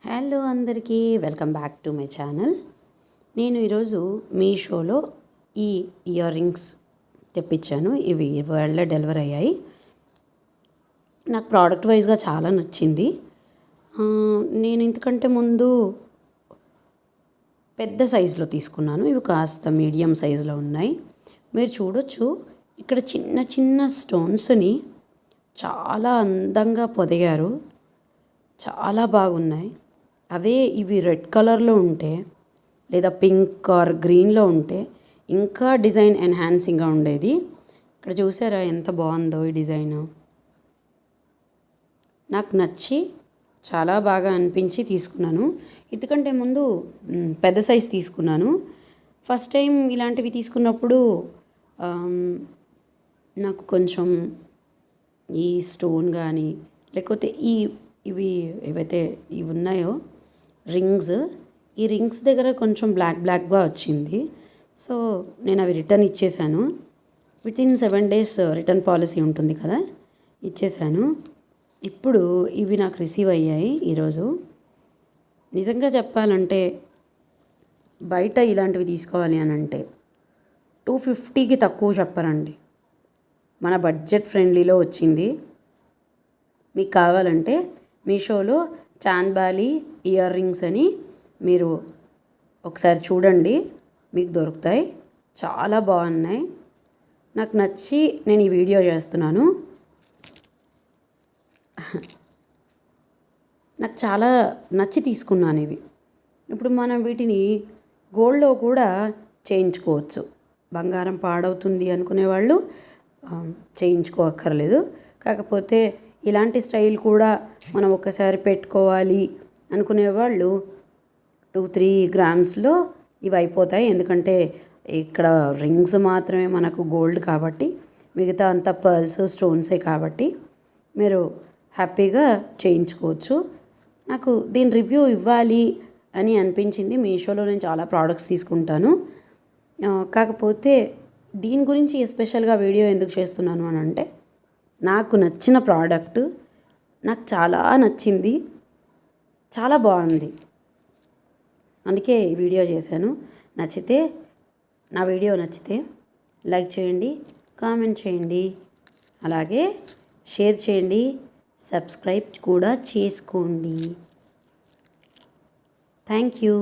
Hello అందరికీ welcome back to my channel. నేను ఈరోజు మీషోలో ఈ ఇయర్ రింగ్స్ తెప్పించాను. ఇవి వాళ్ళ డెలివరీ అయ్యాయి. నాకు ప్రోడక్ట్ వైజ్గా చాలా నచ్చింది. నేను ఇంతకంటే ముందు పెద్ద సైజులో తీసుకున్నాను. ఇవి కాస్త మీడియం సైజులో ఉన్నాయి. మీరు చూడొచ్చు, ఇక్కడ చిన్న చిన్న స్టోన్స్ని చాలా అందంగా పొదిగారు. చాలా బాగున్నాయి. అవే ఇవి రెడ్ కలర్లో ఉంటే లేదా పింక్ ఆర్ గ్రీన్లో ఉంటే ఇంకా డిజైన్ ఎన్హాన్సింగ్గా ఉండేది. ఇక్కడ చూసారా ఎంత బాగుందో ఈ డిజైన్. నాకు నచ్చి చాలా బాగా అనిపించి తీసుకున్నాను. ఎందుకంటే ముందు పెద్ద సైజ్ తీసుకున్నాను. ఫస్ట్ టైం ఇలాంటివి తీసుకున్నప్పుడు నాకు కొంచెం ఈ స్టోన్ కానీ లేకపోతే ఇవి ఏవైతే ఇవి ఉన్నాయో ఈ రింగ్స్ దగ్గర కొంచెం బ్లాక్గా వచ్చింది. సో నేను అవి రిటర్న్ ఇచ్చేసాను. వితిన్ 7 days రిటర్న్ పాలసీ ఉంటుంది కదా, ఇచ్చేసాను. ఇప్పుడు ఇవి నాకు రిసీవ్ అయ్యాయి ఈరోజు. నిజంగా చెప్పాలంటే బయట ఇలాంటివి తీసుకోవాలి అని అంటే 250కి తక్కువ చెప్పరండి. మన బడ్జెట్ ఫ్రెండ్లీలో వచ్చింది. మీకు కావాలంటే మీషోలో చాంద్బాలి ఇయర్ రింగ్స్ అని మీరు ఒకసారి చూడండి, మీకు దొరుకుతాయి. చాలా బాగున్నాయి. నాకు నచ్చి నేను ఈ వీడియో చేస్తున్నాను. నాకు చాలా నచ్చి తీసుకున్నాను ఇవి. ఇప్పుడు మనం వీటిని గోల్డ్లో కూడా చేయించుకోవచ్చు. బంగారం పాడవుతుంది అనుకునే వాళ్ళు చేయించుకోక్కర్లేదు. కాకపోతే ఇలాంటి స్టైల్ కూడా మనం ఒకసారి పెట్టుకోవాలి అనుకునే వాళ్ళు 2-3 grams ఇవి అయిపోతాయి. ఎందుకంటే ఇక్కడ రింగ్స్ మాత్రమే మనకు గోల్డ్ కాబట్టి, మిగతా అంతా పర్ల్స్ స్టోన్సే కాబట్టి మీరు హ్యాపీగా చేయించుకోవచ్చు. నాకు దీని రివ్యూ ఇవ్వాలి అని అనిపించింది. మీషోలో నేను చాలా ప్రోడక్ట్స్ తీసుకుంటాను. కాకపోతే దీని గురించి ఎస్పెషల్గా వీడియో ఎందుకు చేస్తున్నాను అని అంటే, నాకు నచ్చిన ప్రోడక్ట్ నాకు చాలా నచ్చింది, చాలా బాగుంది. అందుకే ఈ వీడియో చేశాను. నా వీడియో నచ్చితే లైక్ చేయండి, కామెంట్ చేయండి, అలాగే షేర్ చేయండి, సబ్స్క్రైబ్ కూడా చేసుకోండి. Thank you.